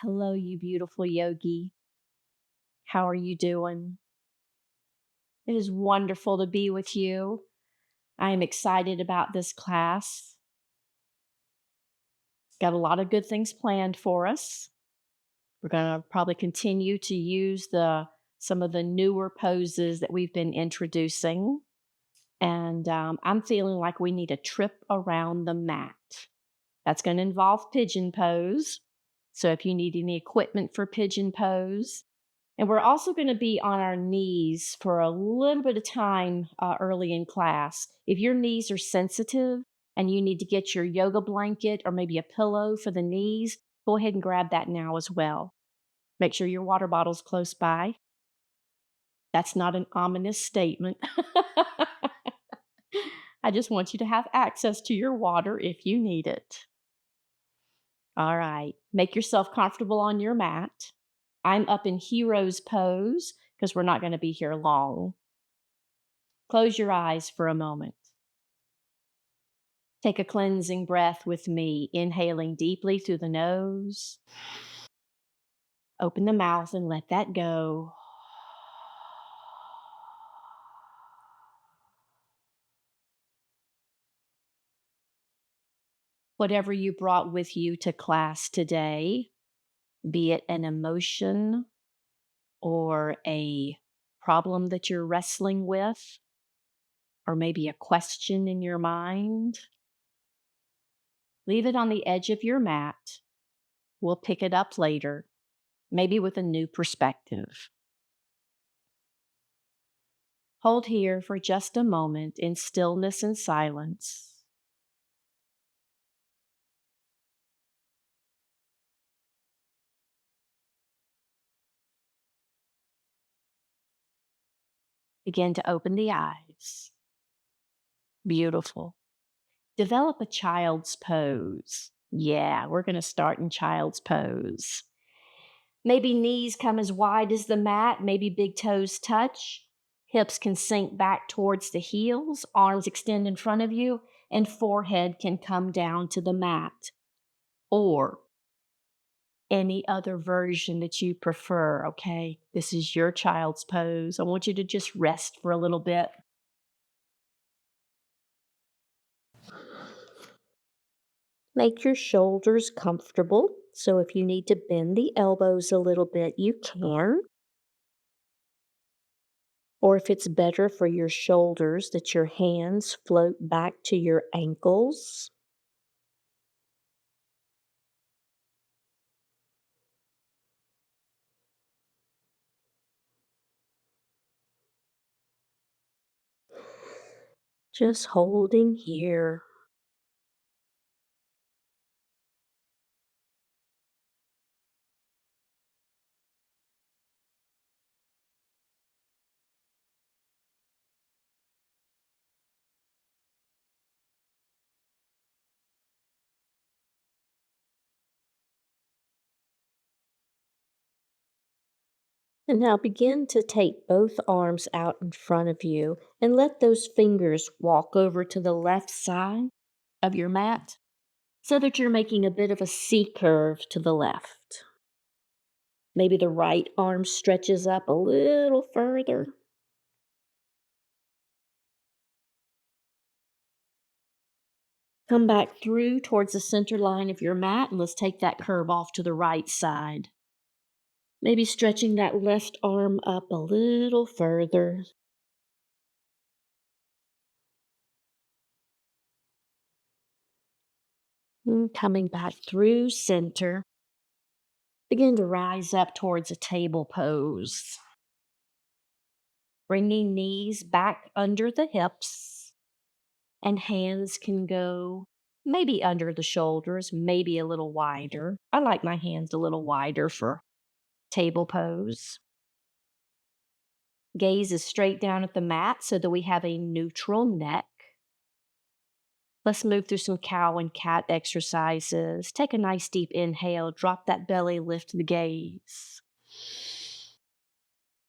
Hello, you beautiful yogi. How are you doing? It is wonderful to be with you. I am excited about this class. Got a lot of good things planned for us. We're going to probably continue to use some of the newer poses that we've been introducing. And I'm feeling like we need a trip around the mat. That's going to involve pigeon pose. So if you need any equipment for pigeon pose, and we're also going to be on our knees for a little bit of time early in class. If your knees are sensitive and you need to get your yoga blanket or maybe a pillow for the knees, go ahead and grab that now as well. Make sure your water bottle's close by. That's not an ominous statement. I just want you to have access to your water if you need it. All right, make yourself comfortable on your mat. I'm up in hero's pose because we're not going to be here long. Close your eyes for a moment. Take a cleansing breath with me, inhaling deeply through the nose. Open the mouth and let that go. Whatever you brought with you to class today, be it an emotion or a problem that you're wrestling with, or maybe a question in your mind, leave it on the edge of your mat. We'll pick it up later, maybe with a new perspective. Hold here for just a moment in stillness and silence. Begin to open the eyes. Beautiful. Develop a child's pose. Yeah, we're going to start in child's pose. Maybe knees come as wide as the mat, maybe big toes touch. Hips can sink back towards the heels, arms extend in front of you, and forehead can come down to the mat. Or any other version that you prefer, okay? This is your child's pose. I want you to just rest for a little bit. Make your shoulders comfortable. So if you need to bend the elbows a little bit, you can. Or if it's better for your shoulders that your hands float back to your ankles. Just holding here. And now begin to take both arms out in front of you and let those fingers walk over to the left side of your mat so that you're making a bit of a C curve to the left. Maybe the right arm stretches up a little further. Come back through towards the center line of your mat and let's take that curve off to the right side. Maybe stretching that left arm up a little further. And coming back through center. Begin to rise up towards a table pose. Bringing knees back under the hips. And hands can go maybe under the shoulders, maybe a little wider. I like my hands a little wider for table pose. Gaze is straight down at the mat so that we have a neutral neck. Let's move through some cow and cat exercises. Take a nice deep inhale, drop that belly, lift the gaze.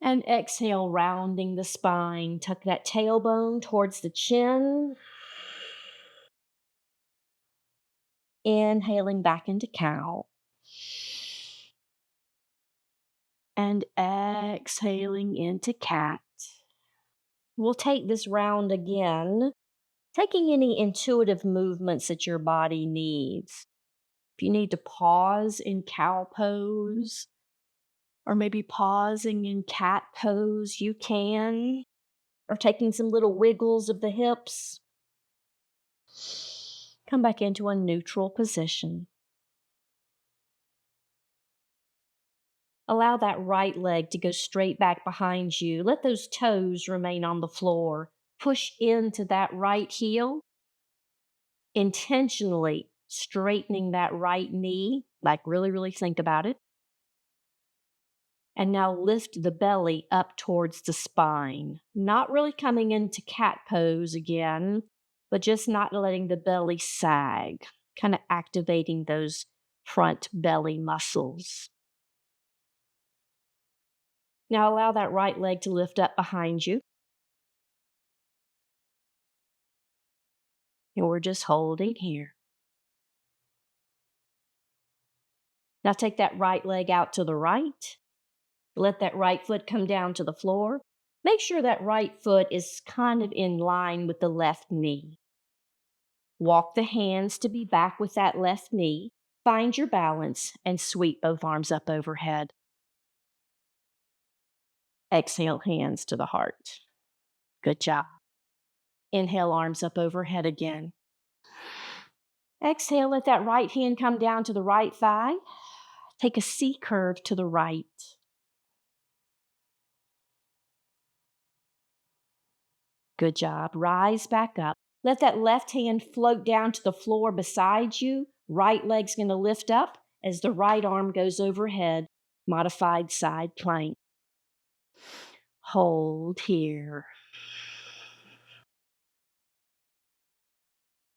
And exhale, rounding the spine. Tuck that tailbone towards the chin. Inhaling back into cow. and exhaling into cat. We'll take this round again, taking any intuitive movements that your body needs. If you need to pause in cow pose, or maybe pausing in cat pose, you can, or taking some little wiggles of the hips. Come back into a neutral position. Allow that right leg to go straight back behind you. Let those toes remain on the floor. Push into that right heel, intentionally straightening that right knee, like really, really think about it. And now lift the belly up towards the spine. Not really coming into cat pose again, but just not letting the belly sag, kind of activating those front belly muscles. Now allow that right leg to lift up behind you. And we're just holding here. Now take that right leg out to the right. Let that right foot come down to the floor. Make sure that right foot is kind of in line with the left knee. Walk the hands to be back with that left knee. Find your balance and sweep both arms up overhead. Exhale, hands to the heart. Good job. Inhale, arms up overhead again. Exhale, let that right hand come down to the right thigh. Take a C curve to the right. Good job. Rise back up. Let that left hand float down to the floor beside you. Right leg's going to lift up as the right arm goes overhead. Modified side plank. Hold here.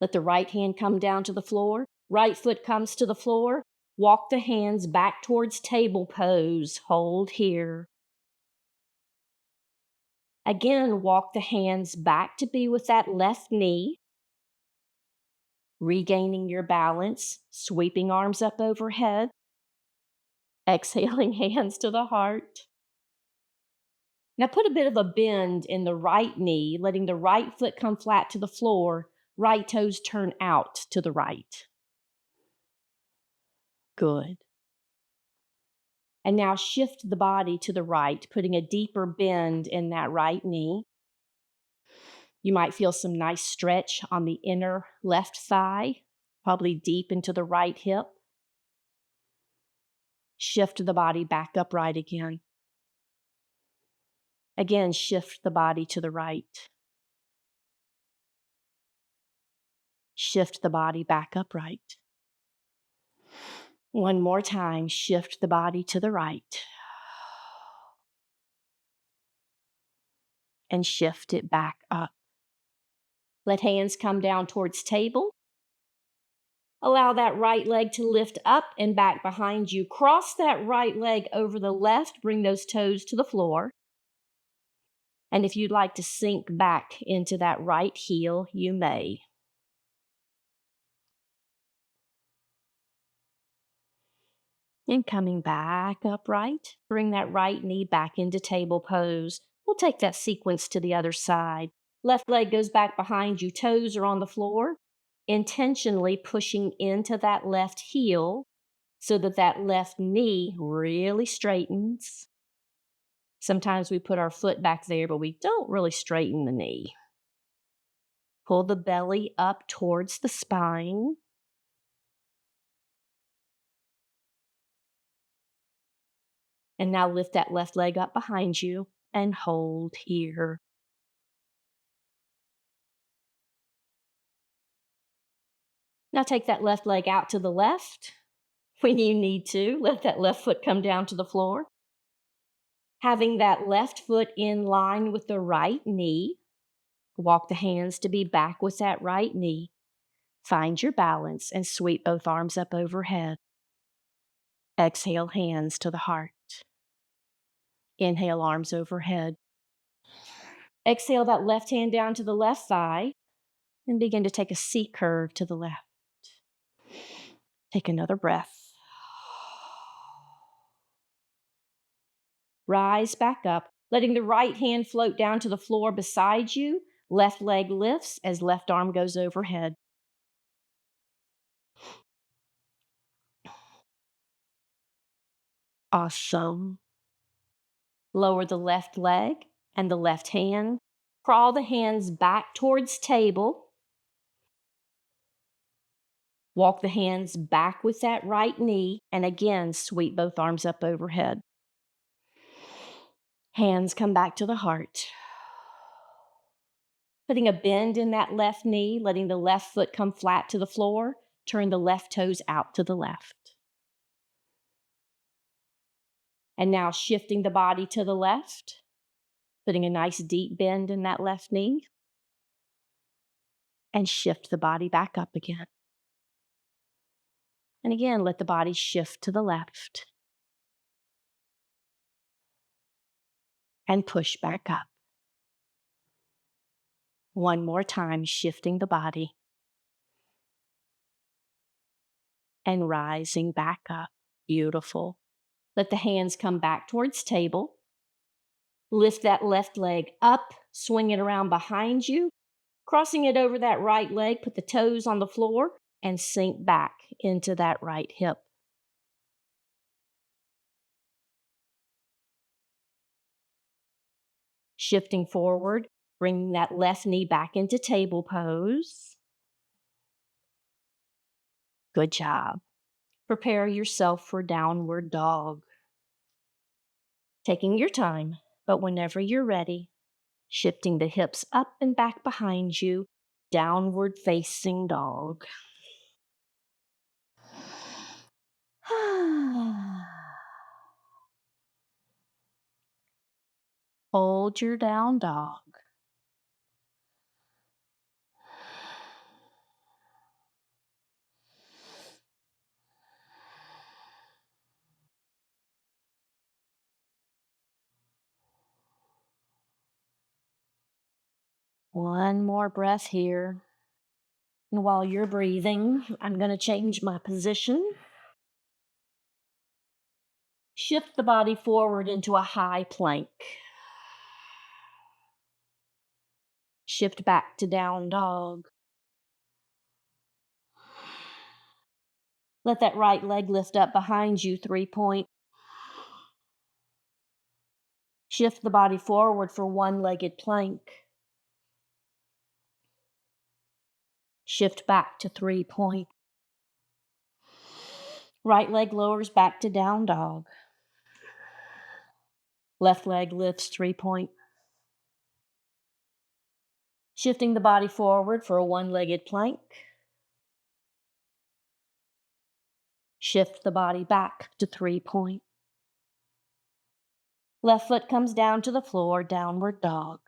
Let the right hand come down to the floor. Right foot comes to the floor. Walk the hands back towards table pose. Hold here. Again, walk the hands back to be with that left knee. Regaining your balance, sweeping arms up overhead. Exhaling, hands to the heart. Now put a bit of a bend in the right knee, letting the right foot come flat to the floor. Right toes turn out to the right. Good. And now shift the body to the right, putting a deeper bend in that right knee. You might feel some nice stretch on the inner left thigh, probably deep into the right hip. Shift the body back upright again. Again, shift the body to the right. Shift the body back upright. One more time, shift the body to the right. And shift it back up. Let hands come down towards table. Allow that right leg to lift up and back behind you. Cross that right leg over the left. Bring those toes to the floor. And if you'd like to sink back into that right heel, you may. And coming back upright, bring that right knee back into table pose. We'll take that sequence to the other side. Left leg goes back behind you, toes are on the floor. Intentionally pushing into that left heel so that that left knee really straightens. Sometimes we put our foot back there, but we don't really straighten the knee. Pull the belly up towards the spine. And now lift that left leg up behind you and hold here. Now take that left leg out to the left. When you need to, let that left foot come down to the floor. Having that left foot in line with the right knee, walk the hands to be back with that right knee. Find your balance and sweep both arms up overhead. Exhale, hands to the heart. Inhale, arms overhead. Exhale that left hand down to the left thigh and begin to take a C curve to the left. Take another breath. Rise back up, letting the right hand float down to the floor beside you. Left leg lifts as left arm goes overhead. Awesome. Lower the left leg and the left hand. Crawl the hands back towards table. Walk the hands back with that right knee, and again, sweep both arms up overhead. Hands come back to the heart. Putting a bend in that left knee, letting the left foot come flat to the floor. Turn the left toes out to the left. And now shifting the body to the left, putting a nice deep bend in that left knee, and shift the body back up again. And again, let the body shift to the left. And push back up. One more time, shifting the body. And rising back up. Beautiful. Let the hands come back towards table. Lift that left leg up, swing it around behind you. Crossing it over that right leg, put the toes on the floor and sink back into that right hip. Shifting forward, bringing that left knee back into table pose. Good job. Prepare yourself for downward dog. Taking your time, but whenever you're ready, shifting the hips up and back behind you, downward facing dog. Hold your down dog. One more breath here. And while you're breathing, I'm going to change my position. Shift the body forward into a high plank. Shift back to down dog. Let that right leg lift up behind you, 3-point. Shift the body forward for one-legged plank. Shift back to 3-point. Right leg lowers back to down dog. Left leg lifts 3-point. Shifting the body forward for a one-legged plank. Shift the body back to 3-point. Left foot comes down to the floor, downward dog.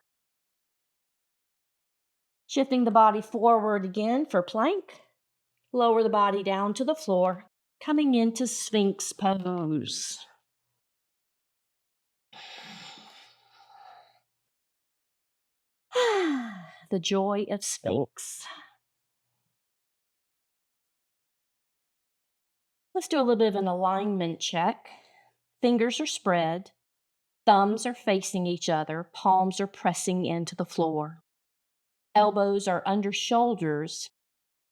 Shifting the body forward again for plank. Lower the body down to the floor, coming into Sphinx pose. The joy of Sphinx. Let's do a little bit of an alignment check. Fingers are spread. Thumbs are facing each other. Palms are pressing into the floor. Elbows are under shoulders.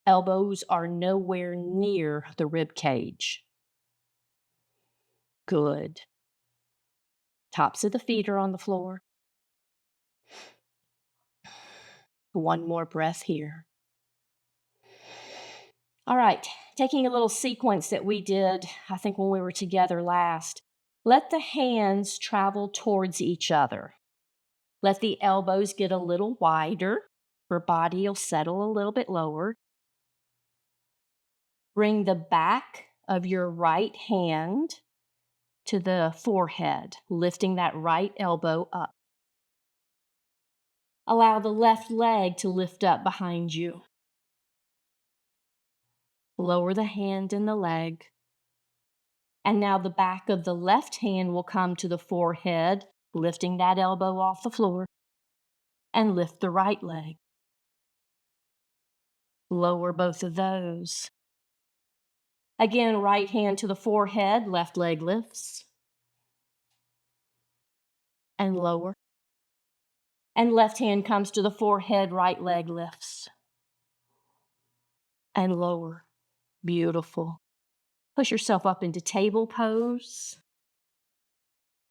Elbows are nowhere near the rib cage. Good. Tops of the feet are on the floor. One more breath here. All right, taking a little sequence that we did, I think when we were together last. Let the hands travel towards each other. Let the elbows get a little wider. Your body will settle a little bit lower. Bring the back of your right hand to the forehead, lifting that right elbow up. Allow the left leg to lift up behind you. Lower the hand and the leg. And now the back of the left hand will come to the forehead, lifting that elbow off the floor. And lift the right leg. Lower both of those. Again, right hand to the forehead, left leg lifts. and lower. And left hand comes to the forehead, right leg lifts and lower. Beautiful. Push yourself up into table pose.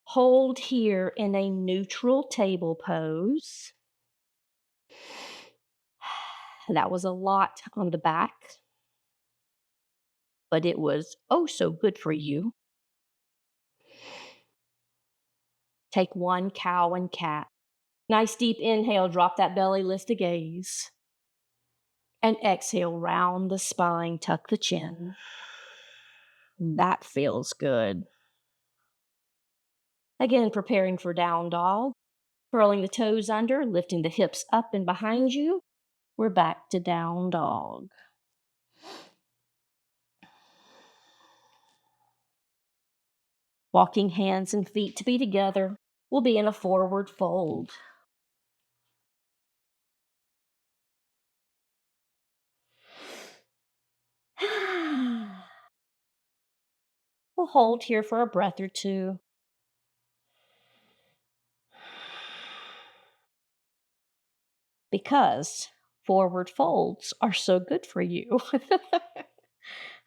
Hold here in a neutral table pose. That was a lot on the back, but it was oh so good for you. Take one cow and cat. Nice deep inhale, drop that belly, lift the gaze. And exhale, round the spine, tuck the chin. That feels good. Again, preparing for down dog. Curling the toes under, lifting the hips up and behind you. We're back to down dog. Walking hands and feet to be together. We'll be in a forward fold. We'll hold here for a breath or two. Because forward folds are so good for you.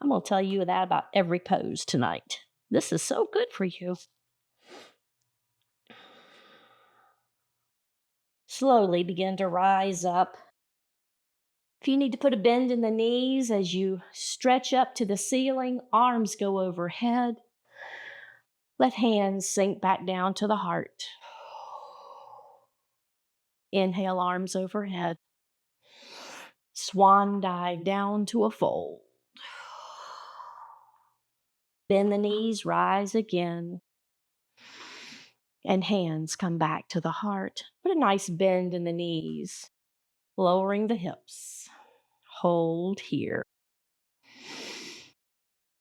I'm going to tell you that about every pose tonight. This is so good for you. Slowly begin to rise up. If you need to put a bend in the knees as you stretch up to the ceiling, arms go overhead. Let hands sink back down to the heart. Inhale, arms overhead. Swan dive down to a fold. Bend the knees, rise again. And hands come back to the heart. Put a nice bend in the knees, lowering the hips. Hold here.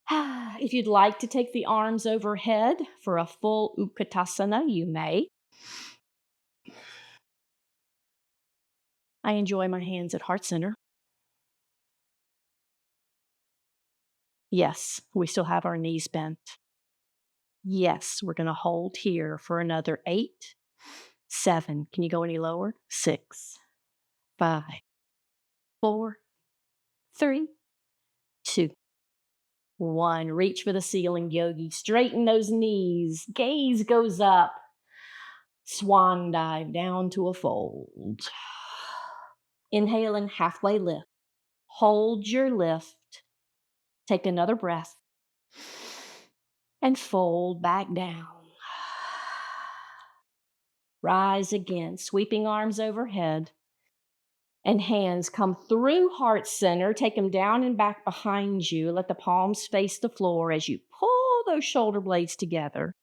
If you'd like to take the arms overhead for a full Utkatasana, you may. I enjoy my hands at heart center. Yes, we still have our knees bent. Yes, we're going to hold here for another 8, 7. Can you go any lower? 6, 5, 4, 3, 2, 1. Reach for the ceiling, yogi. Straighten those knees. Gaze goes up. Swan dive down to a fold. Inhale and halfway lift. Hold your lift. Take another breath. And fold back down. Rise again, sweeping arms overhead. And hands come through heart center. Take them down and back behind you. Let the palms face the floor as you pull those shoulder blades together.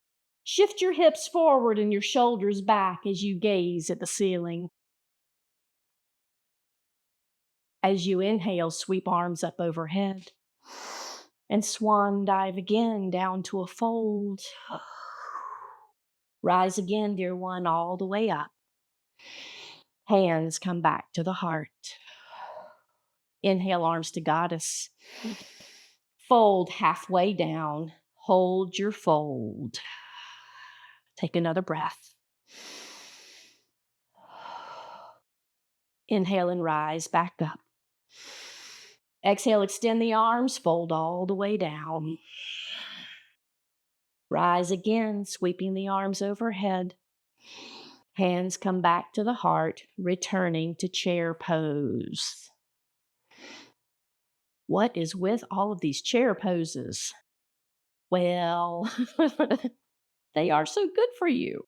Shift your hips forward and your shoulders back as you gaze at the ceiling. As you inhale, sweep arms up overhead. And swan dive again down to a fold. Rise again, dear one, all the way up. Hands come back to the heart. Inhale, arms to goddess. Fold halfway down. Hold your fold. Take another breath. Inhale and rise back up. Exhale, extend the arms, fold all the way down. Rise again, sweeping the arms overhead. Hands come back to the heart, returning to chair pose. What is with all of these chair poses? Well, they are so good for you.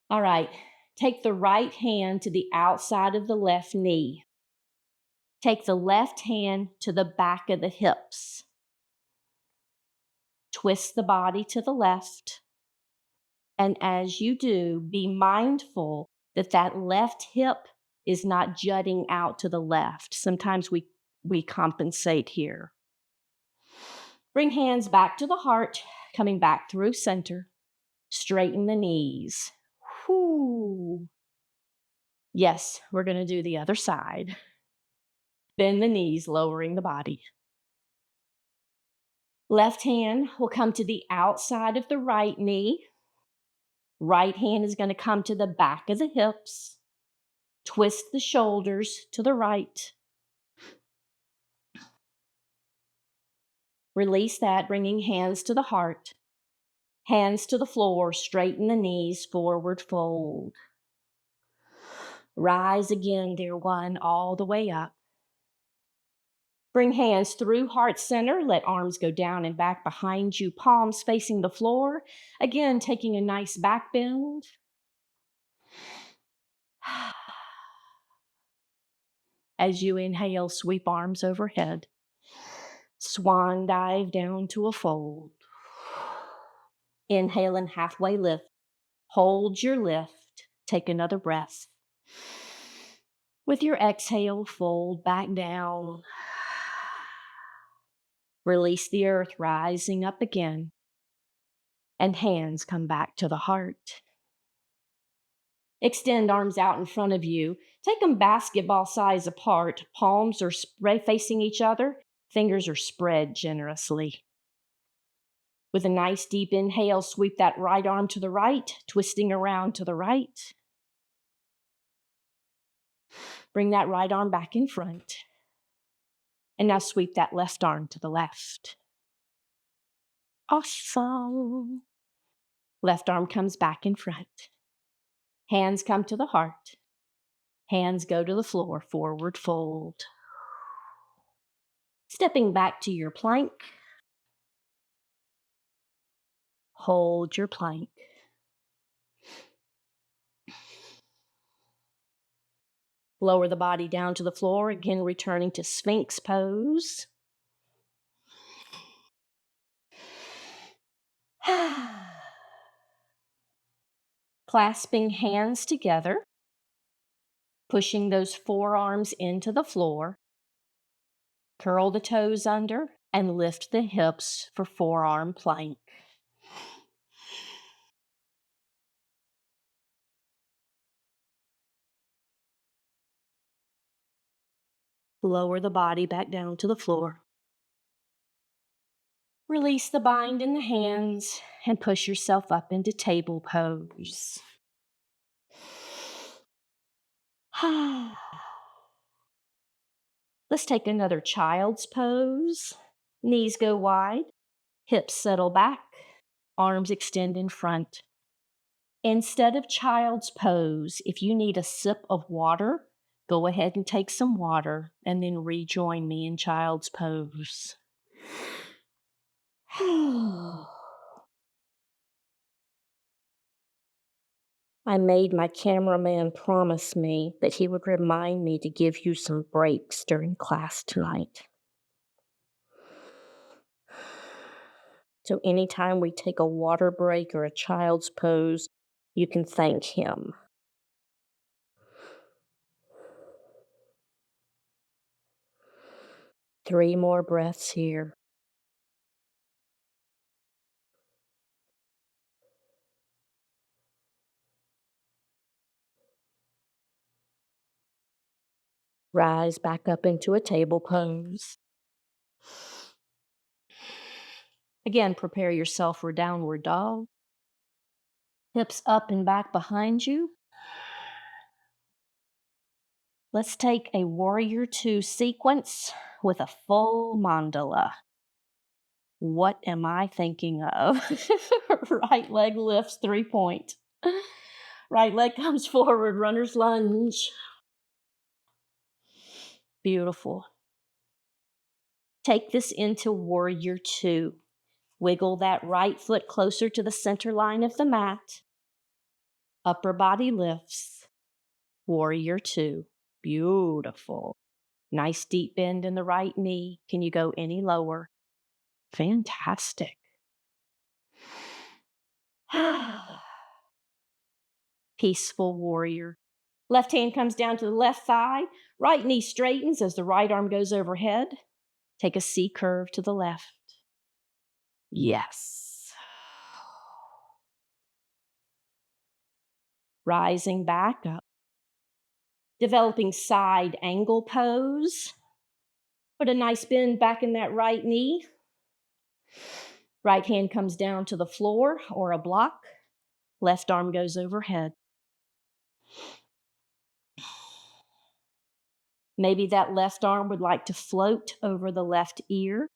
All right, take the right hand to the outside of the left knee. Take the left hand to the back of the hips. Twist the body to the left. And as you do, be mindful that that left hip is not jutting out to the left. Sometimes we compensate here. Bring hands back to the heart, coming back through center. Straighten the knees. Whoo. Yes, we're going to do the other side. Bend the knees, lowering the body. Left hand will come to the outside of the right knee. Right hand is going to come to the back of the hips. Twist the shoulders to the right. Release that, bringing hands to the heart. Hands to the floor, straighten the knees, forward fold. Rise again, dear one, all the way up. Bring hands through heart center. Let arms go down and back behind you, palms facing the floor. Again, taking a nice back bend. As you inhale, sweep arms overhead. Swan dive down to a fold. Inhale and halfway lift. Hold your lift. Take another breath. With your exhale, fold back down. Release the earth, rising up again. And hands come back to the heart. Extend arms out in front of you. Take them basketball size apart. Palms are facing each other. Fingers are spread generously. With a nice deep inhale, sweep that right arm to the right, twisting around to the right. Bring that right arm back in front. And now sweep that left arm to the left. Awesome. Left arm comes back in front. Hands come to the heart. Hands go to the floor, forward fold. Stepping back to your plank. Hold your plank. Lower the body down to the floor, again returning to Sphinx pose. Clasping hands together, pushing those forearms into the floor. Curl the toes under and lift the hips for forearm plank. Lower the body back down to the floor. Release the bind in the hands and push yourself up into table pose. Let's take another child's pose. Knees go wide, hips settle back, arms extend in front. Instead of child's pose, if you need a sip of water, go ahead and take some water and then rejoin me in child's pose. I made my cameraman promise me that he would remind me to give you some breaks during class tonight. So anytime we take a water break or a child's pose, you can thank him. Three more breaths here. Rise back up into a table pose. Again, prepare yourself for downward dog. Hips up and back behind you. Let's take a warrior two sequence with a full mandala. What am I thinking of? Right leg lifts 3-point. Right leg comes forward, runner's lunge. Beautiful. Take this into warrior two. Wiggle that right foot closer to the center line of the mat. Upper body lifts. Warrior two. Beautiful. Nice deep bend in the right knee. Can you go any lower? Fantastic. Peaceful warrior. Left hand comes down to the left thigh. Right knee straightens as the right arm goes overhead. Take a C curve to the left. Yes. Rising back up. Developing side angle pose. Put a nice bend back in that right knee. Right hand comes down to the floor or a block. Left arm goes overhead. Maybe that left arm would like to float over the left ear.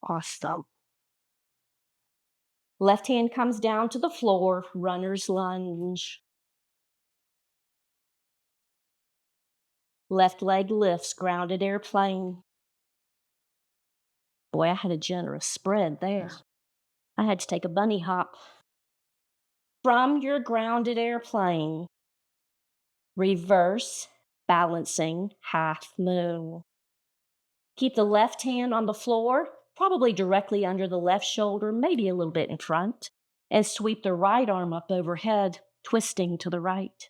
Awesome. Left hand comes down to the floor, runner's lunge. Left leg lifts, grounded airplane. Boy, I had a generous spread there. I had to take a bunny hop. From your grounded airplane, reverse balancing half moon. Keep the left hand on the floor, probably directly under the left shoulder, maybe a little bit in front, and sweep the right arm up overhead, twisting to the right.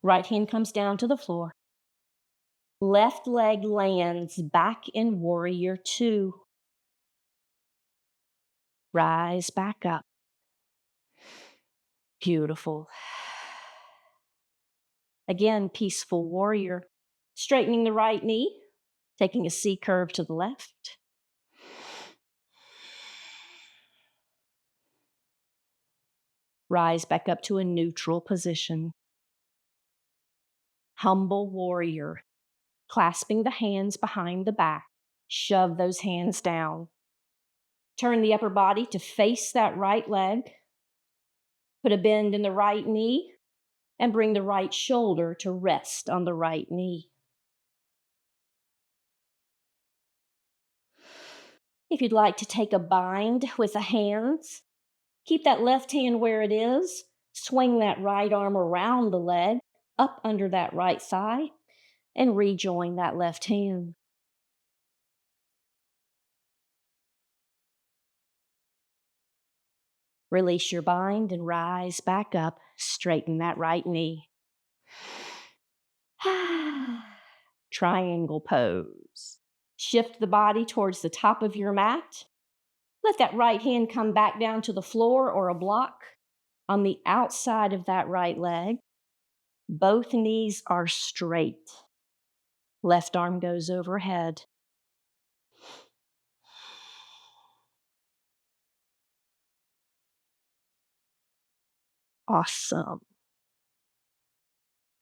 Right hand comes down to the floor. Left leg lands back in warrior two. Rise back up. Beautiful. Again, peaceful warrior. Straightening the right knee, taking a C curve to the left. Rise back up to a neutral position. Humble warrior. Clasping the hands behind the back. Shove those hands down. Turn the upper body to face that right leg. Put a bend in the right knee and bring the right shoulder to rest on the right knee. If you'd like to take a bind with the hands, keep that left hand where it is. Swing that right arm around the leg, up under that right thigh, and rejoin that left hand. Release your bind and rise back up. Straighten that right knee. Triangle pose. Shift the body towards the top of your mat. Let that right hand come back down to the floor or a block on the outside of that right leg. Both knees are straight. Left arm goes overhead. Awesome.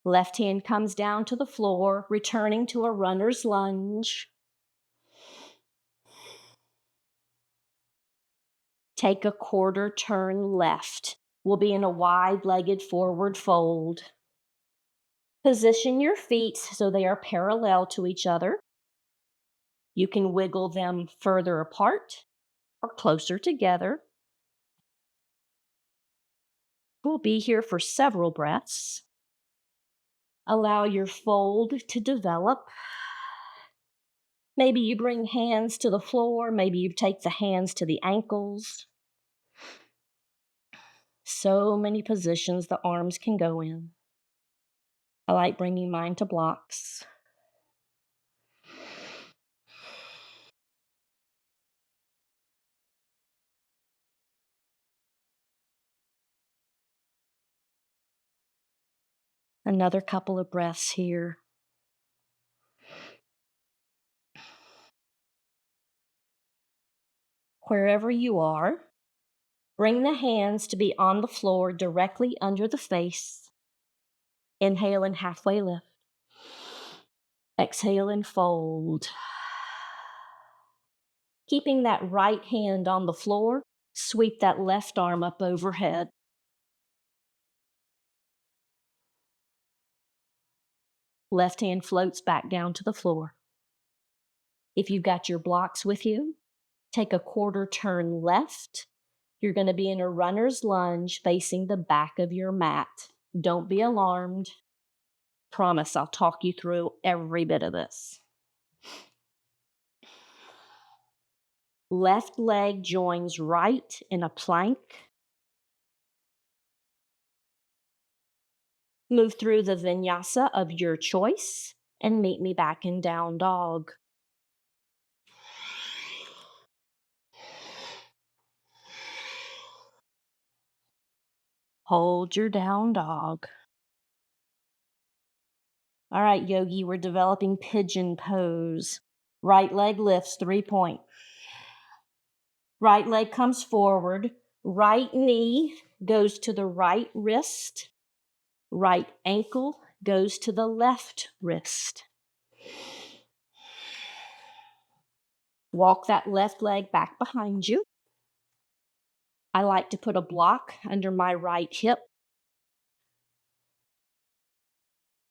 Left hand comes down to the floor, returning to a runner's lunge. Take a quarter turn left. We'll be in a wide-legged forward fold. Position your feet so they are parallel to each other. You can wiggle them further apart or closer together. We'll be here for several breaths. Allow your fold to develop. Maybe you bring hands to the floor. Maybe you take the hands to the ankles. So many positions the arms can go in. I like bringing mine to blocks. Another couple of breaths here. Wherever you are, bring the hands to be on the floor directly under the face. Inhale and halfway lift. Exhale and fold. Keeping that right hand on the floor, sweep that left arm up overhead. Left hand floats back down to the floor. If you've got your blocks with you, take a quarter turn left. You're going to be in a runner's lunge facing the back of your mat. Don't be alarmed. Promise I'll talk you through every bit of this. Left leg joins right in a plank. Move through the vinyasa of your choice and meet me back in down dog. Hold your down dog. All right, yogi, we're developing pigeon pose. Right leg lifts 3-point. Right leg comes forward. Right knee goes to the right wrist. Right ankle goes to the left wrist. Walk that left leg back behind you. I like to put a block under my right hip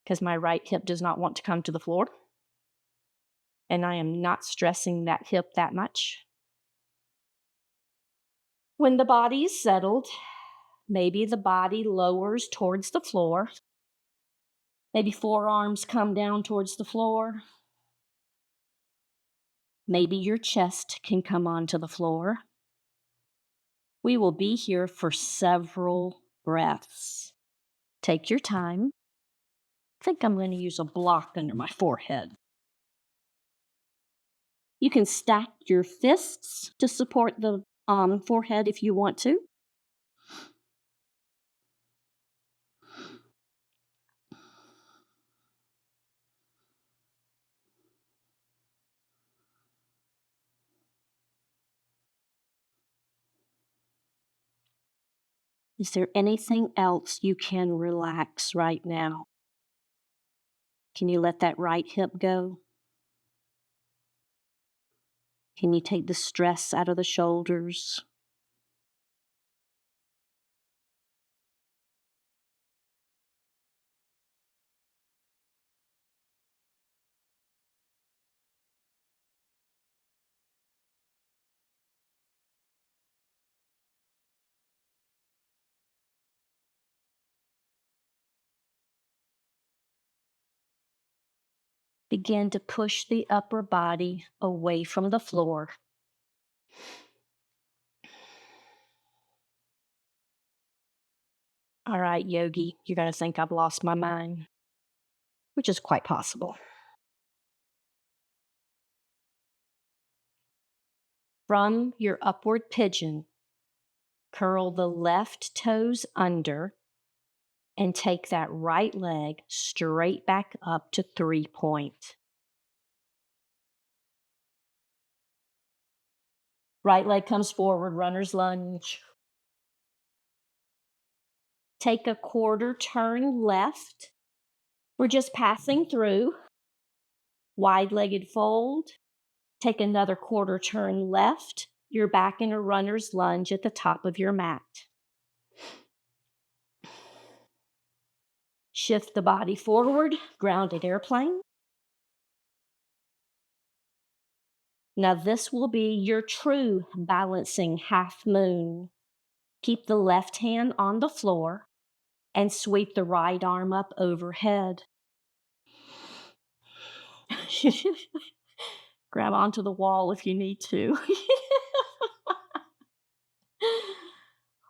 because my right hip does not want to come to the floor. And I am not stressing that hip that much. When the body is settled, maybe the body lowers towards the floor. Maybe forearms come down towards the floor. Maybe your chest can come onto the floor. We will be here for several breaths. Take your time. I think I'm going to use a block under my forehead. You can stack your fists to support the forehead if you want to. Is there anything else you can relax right now? Can you let that right hip go? Can you take the stress out of the shoulders? Begin to push the upper body away from the floor. All right, Yogi, you're going to think I've lost my mind, which is quite possible. From your upward pigeon, curl the left toes under and take that right leg straight back up to 3-point. Right leg comes forward, runner's lunge. Take a quarter turn left. We're just passing through. Wide-legged fold. Take another quarter turn left. You're back in a runner's lunge at the top of your mat. Shift the body forward, grounded airplane. Now this will be your true balancing half moon. Keep the left hand on the floor and sweep the right arm up overhead. Grab onto the wall if you need to.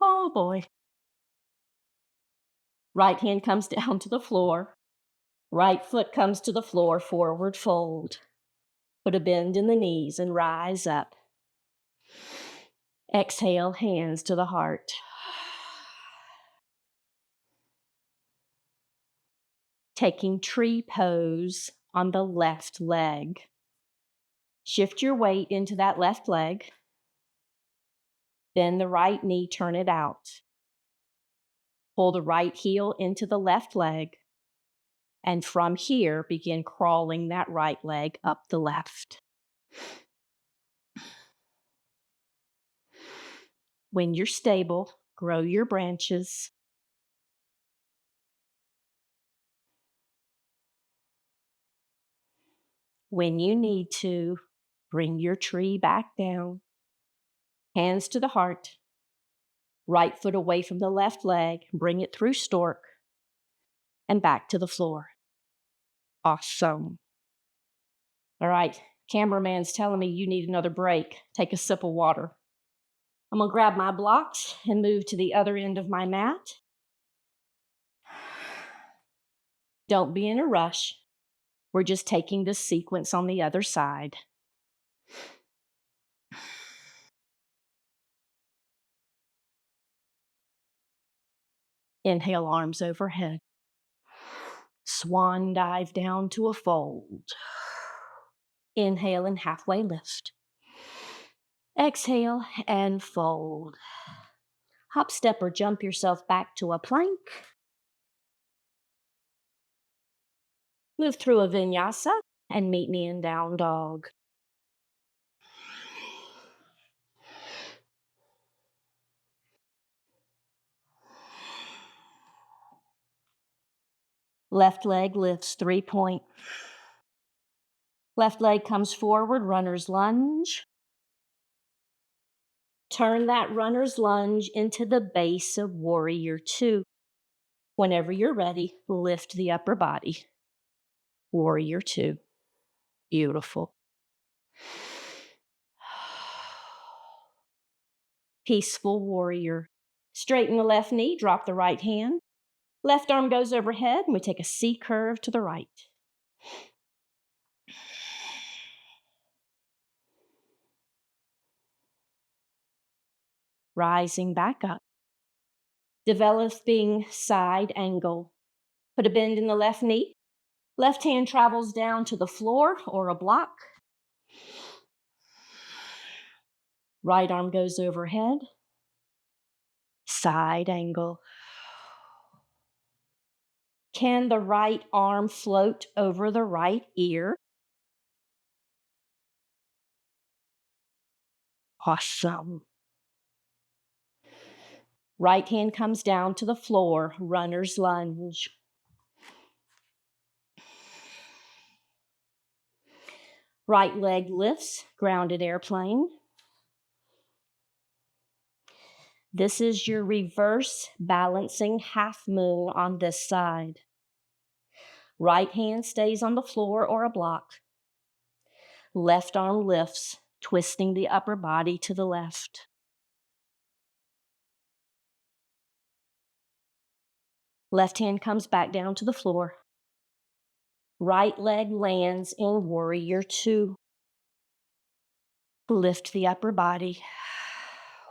Oh boy. Right hand comes down to the floor. Right foot comes to the floor, forward fold. Put a bend in the knees and rise up. Exhale, hands to the heart. Taking tree pose on the left leg. Shift your weight into that left leg. Bend the right knee, turn it out. Pull the right heel into the left leg. And from here, begin crawling that right leg up the left. When you're stable, grow your branches. When you need to, bring your tree back down. Hands to the heart. Right foot away from the left leg. Bring it through stork. And back to the floor. Awesome. All right, cameraman's telling me you need another break. Take a sip of water. I'm going to grab my blocks and move to the other end of my mat. Don't be in a rush. We're just taking this sequence on the other side. Inhale, arms overhead. Swan dive down to a fold. Inhale and halfway lift. Exhale and fold. Hop, step, or jump yourself back to a plank. Move through a vinyasa and meet me in down dog. Left leg lifts 3-point. Left leg comes forward, runner's lunge. Turn that runner's lunge into the base of warrior 2. Whenever you're ready, lift the upper body. Warrior 2. Beautiful. Peaceful warrior. Straighten the left knee, drop the right hand. Left arm goes overhead, and we take a C curve to the right. Rising back up. Developing side angle. Put a bend in the left knee. Left hand travels down to the floor or a block. Right arm goes overhead. Side angle. Can the right arm float over the right ear? Awesome. Right hand comes down to the floor, runner's lunge. Right leg lifts, grounded airplane. This is your reverse balancing half moon on this side. Right hand stays on the floor or a block. Left arm lifts, twisting the upper body to the left. Left hand comes back down to the floor. Right leg lands in warrior 2. Lift the upper body.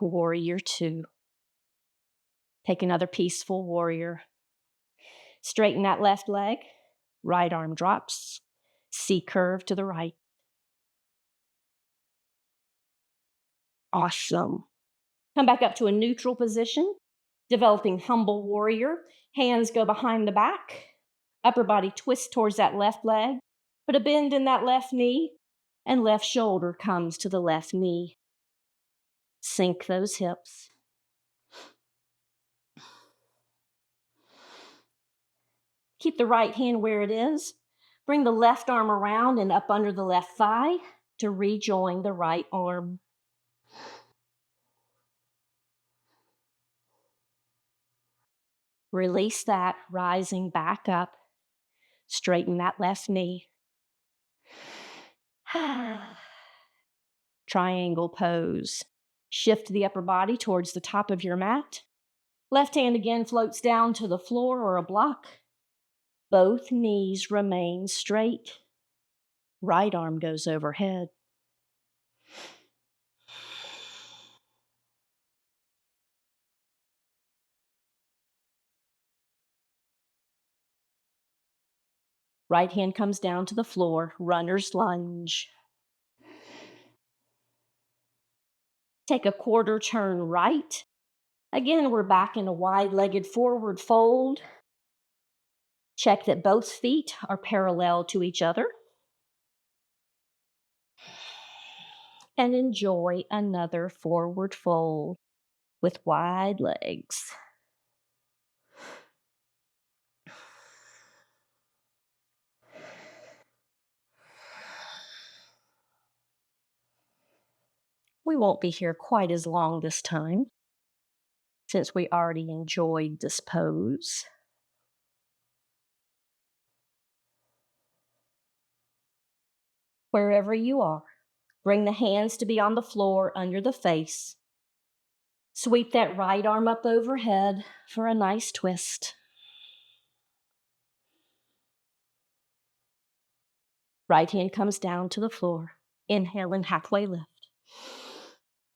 Warrior 2. Take another peaceful warrior. Straighten that left leg. Right arm drops. C curve to the right. Awesome. Come back up to a neutral position. Developing humble warrior. Hands go behind the back. Upper body twists towards that left leg. Put a bend in that left knee. And left shoulder comes to the left knee. Sink those hips. Keep the right hand where it is. Bring the left arm around and up under the left thigh to rejoin the right arm. Release that, rising back up. Straighten that left knee. Triangle pose. Shift the upper body towards the top of your mat. Left hand again floats down to the floor or a block. Both knees remain straight. Right arm goes overhead. Right hand comes down to the floor, runner's lunge. Take a quarter turn right. Again, we're back in a wide-legged forward fold. Check that both feet are parallel to each other. And enjoy another forward fold with wide legs. We won't be here quite as long this time, since we already enjoyed this pose. Wherever you are, bring the hands to be on the floor under the face. Sweep that right arm up overhead for a nice twist. Right hand comes down to the floor. Inhale and halfway lift.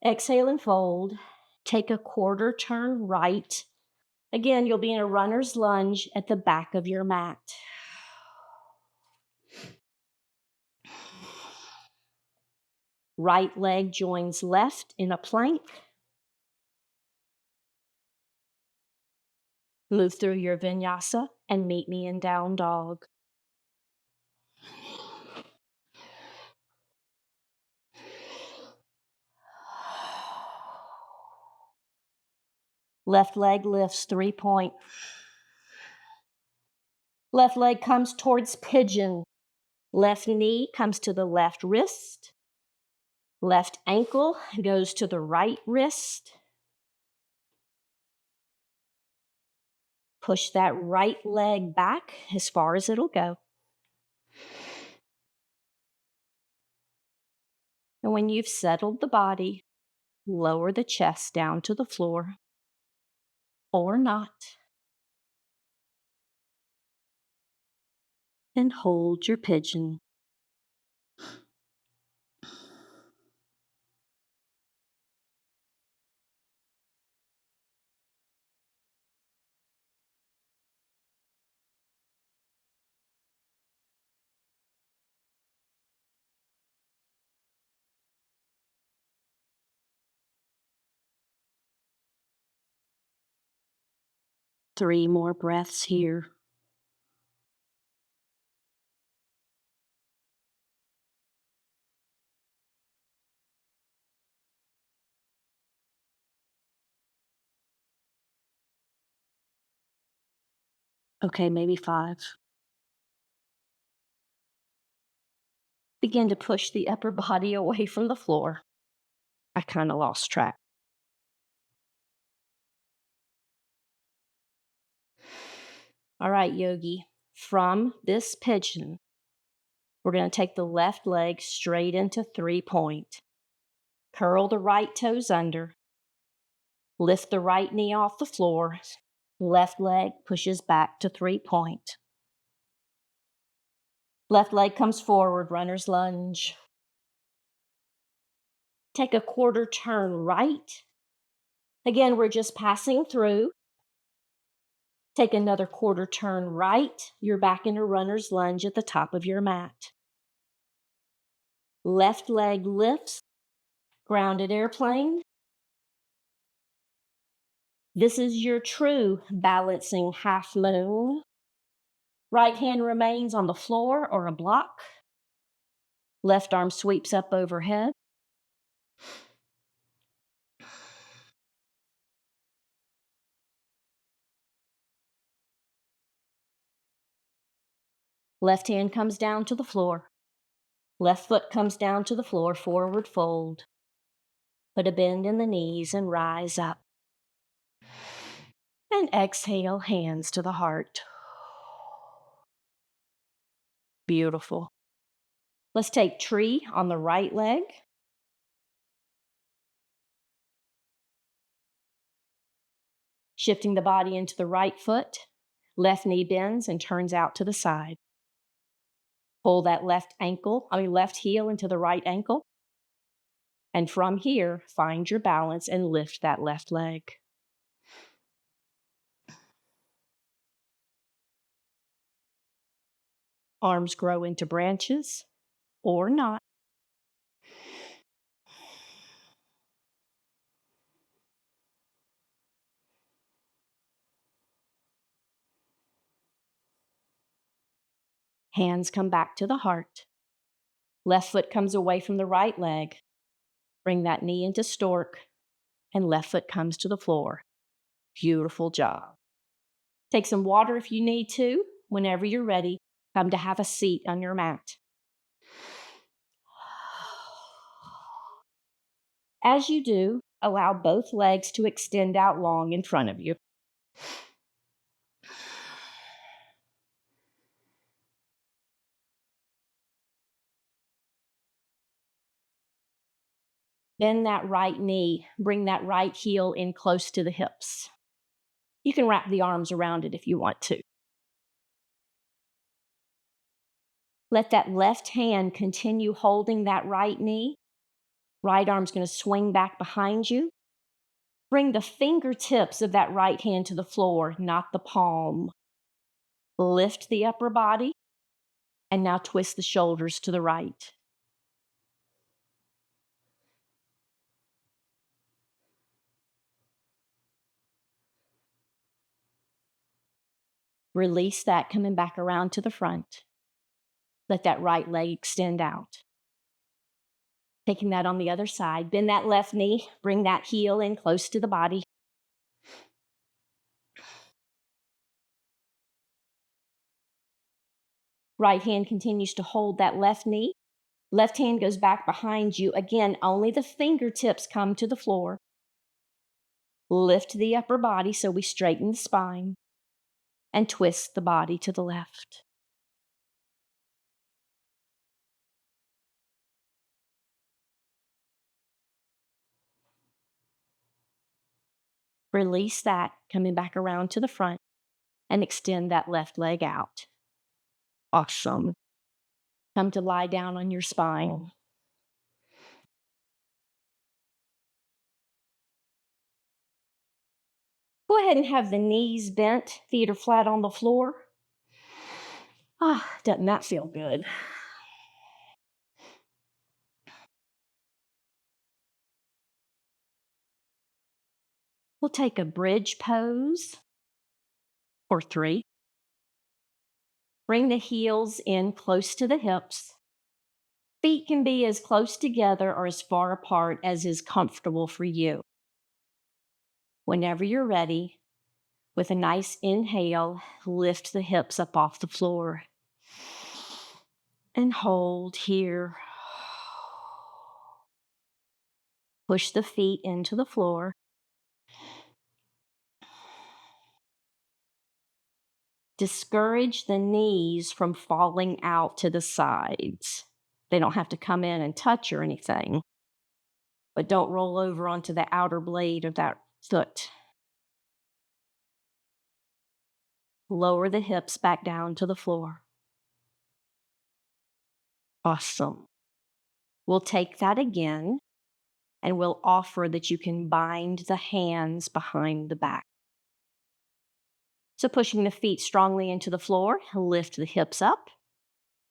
Exhale and fold. Take a quarter turn right. Again, you'll be in a runner's lunge at the back of your mat. Right leg joins left in a plank. Move through your vinyasa and meet me in down dog. Left leg lifts 3-point. Left leg comes towards pigeon. Left knee comes to the left wrist. Left ankle goes to the right wrist. Push that right leg back as far as it'll go. And when you've settled the body, lower the chest down to the floor, or not, and hold your pigeon. Three more breaths here. Okay, maybe 5. Begin to push the upper body away from the floor. I kind of lost track. All right, yogi, from this pigeon, we're going to take the left leg straight into 3-point. Curl the right toes under. Lift the right knee off the floor. Left leg pushes back to 3-point. Left leg comes forward, runner's lunge. Take a quarter turn right. Again, we're just passing through. Take another quarter turn right. You're back in a runner's lunge at the top of your mat. Left leg lifts, grounded airplane. This is your true balancing half moon. Right hand remains on the floor or a block. Left arm sweeps up overhead. Left hand comes down to the floor. Left foot comes down to the floor, forward fold. Put a bend in the knees and rise up. And exhale, hands to the heart. Beautiful. Let's take tree on the right leg. Shifting the body into the right foot. Left knee bends and turns out to the side. Pull that left heel into the right ankle. And from here, find your balance and lift that left leg. Arms grow into branches or not. Hands come back to the heart. Left foot comes away from the right leg. Bring that knee into stork, and left foot comes to the floor. Beautiful job. Take some water if you need to. Whenever you're ready, come to have a seat on your mat. As you do, allow both legs to extend out long in front of you. Bend that right knee. Bring that right heel in close to the hips. You can wrap the arms around it if you want to. Let that left hand continue holding that right knee. Right arm's going to swing back behind you. Bring the fingertips of that right hand to the floor, not the palm. Lift the upper body, and now twist the shoulders to the right. Release that coming back around to the front. Let that right leg extend out. Taking that on the other side, bend that left knee, bring that heel in close to the body. Right hand continues to hold that left knee. Left hand goes back behind you. Again, only the fingertips come to the floor. Lift the upper body so we straighten the spine and twist the body to the left. Release that, coming back around to the front, and extend that left leg out. Awesome. Come to lie down on your spine. Go ahead and have the knees bent, feet are flat on the floor. Doesn't that feel good? We'll take a bridge pose or 3. Bring the heels in close to the hips. Feet can be as close together or as far apart as is comfortable for you. Whenever you're ready, with a nice inhale, lift the hips up off the floor. And hold here. Push the feet into the floor. Discourage the knees from falling out to the sides. They don't have to come in and touch or anything, but don't roll over onto the outer blade of that foot. Lower the hips back down to the floor. Awesome. We'll take that again, and we'll offer that you can bind the hands behind the back. So pushing the feet strongly into the floor, lift the hips up.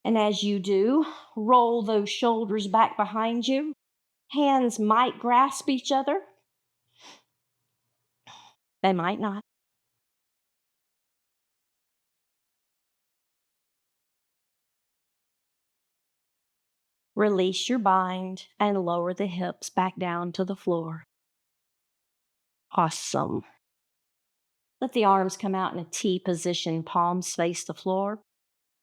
And as you do, roll those shoulders back behind you. Hands might grasp each other. They might not. Release your bind and lower the hips back down to the floor. Awesome. Let the arms come out in a T position, palms face the floor.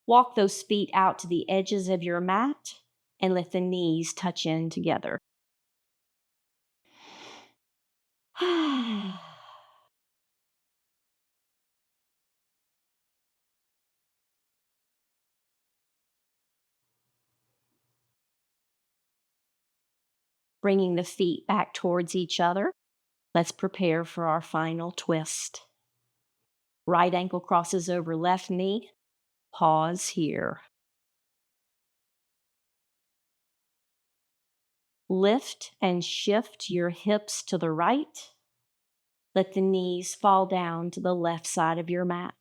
Walk those feet out to the edges of your mat and let the knees touch in together. Bringing the feet back towards each other, let's prepare for our final twist. Right ankle crosses over left knee. Pause here. Lift and shift your hips to the right. Let the knees fall down to the left side of your mat.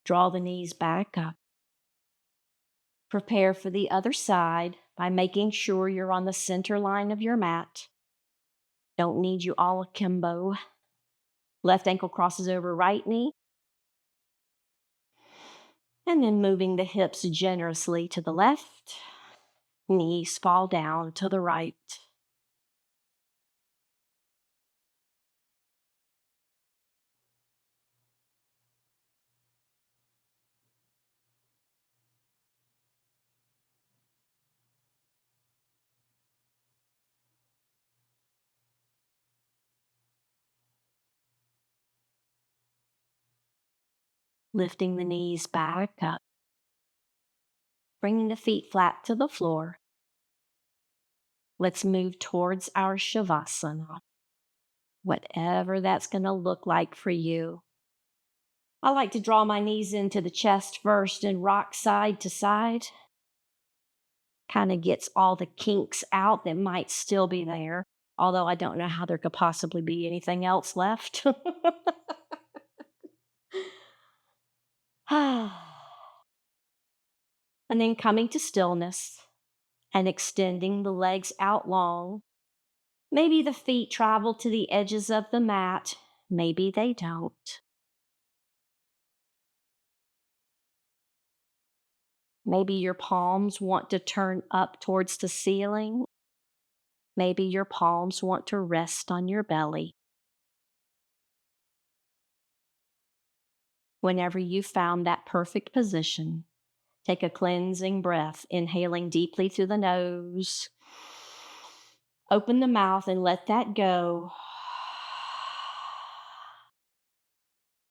Draw the knees back up. Prepare for the other side by making sure you're on the center line of your mat. Don't need you all akimbo. Left ankle crosses over right knee. And then moving the hips generously to the left. Knees fall down to the right. Lifting the knees back up. Bringing the feet flat to the floor. let's move towards our Shavasana, whatever that's going to look like for you. I like to draw my knees into the chest first and rock side to side. Kind of gets all the kinks out that might still be there, although I don't know how there could possibly be anything else left. And then coming to stillness and extending the legs out long. Maybe the feet travel to the edges of the mat. Maybe they don't. Maybe your palms want to turn up towards the ceiling. Maybe your palms want to rest on your belly. Whenever you found that perfect position, take a cleansing breath, inhaling deeply through the nose. Open the mouth and let that go.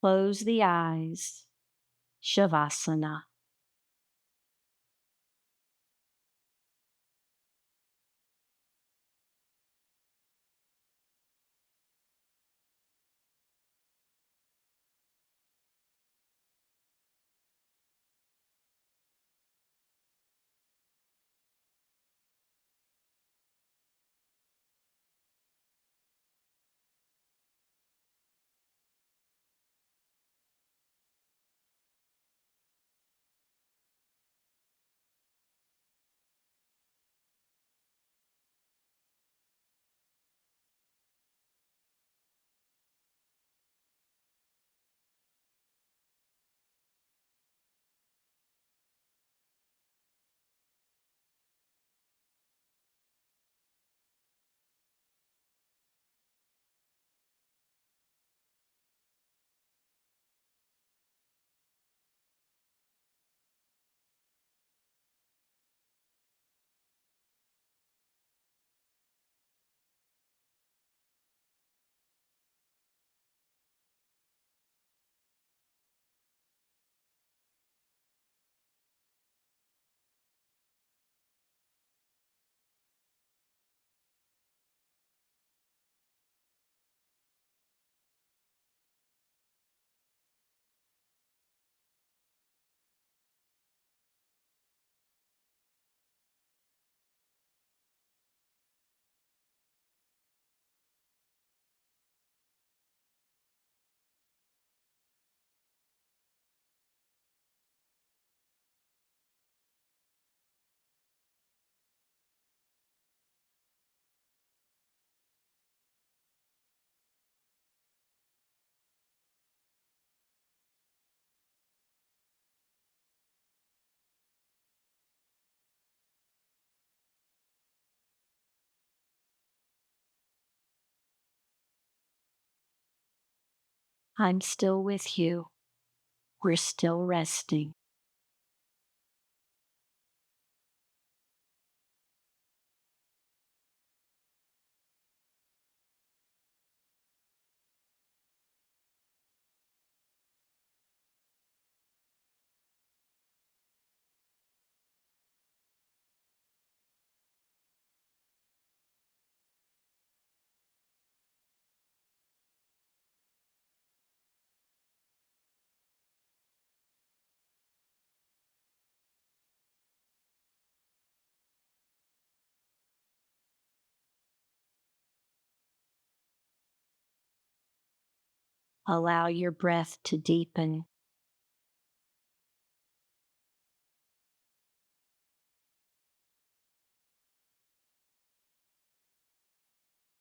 Close the eyes. Shavasana. I'm still with you. We're still resting. Allow your breath to deepen.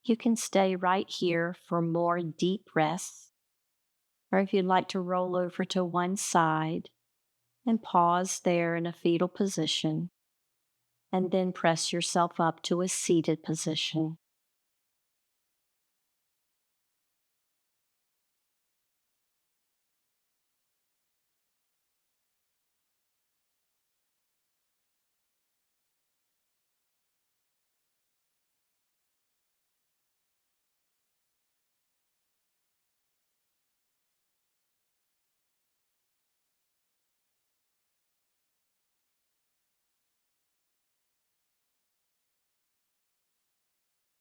You can stay right here for more deep breaths, or if you'd like to roll over to one side and pause there in a fetal position, and then press yourself up to a seated position.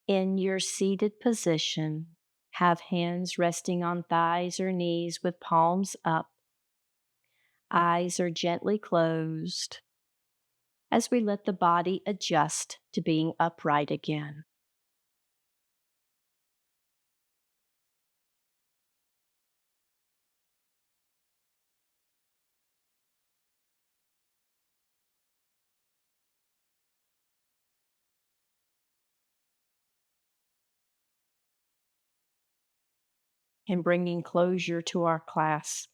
In your seated position, have hands resting on thighs or knees with palms up. Eyes are gently closed as we let the body adjust to being upright again. And bringing closure to our class,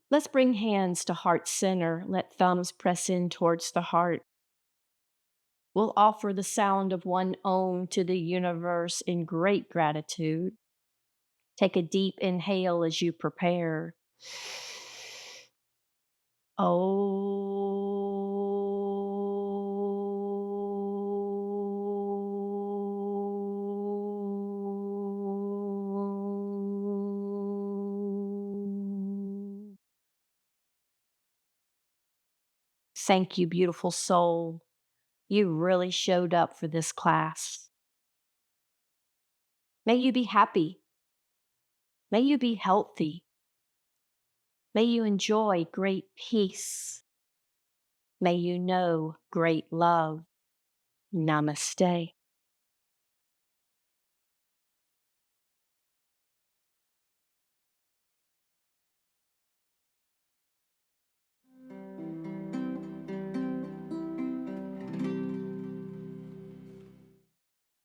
let's bring hands to heart center. Let thumbs press in towards the heart. We'll offer the sound of one Om to the universe in great gratitude. Take a deep inhale as you prepare. Om. Thank you, beautiful soul. You really showed up for this class. May you be happy. May you be healthy. May you enjoy great peace. May you know great love. Namaste.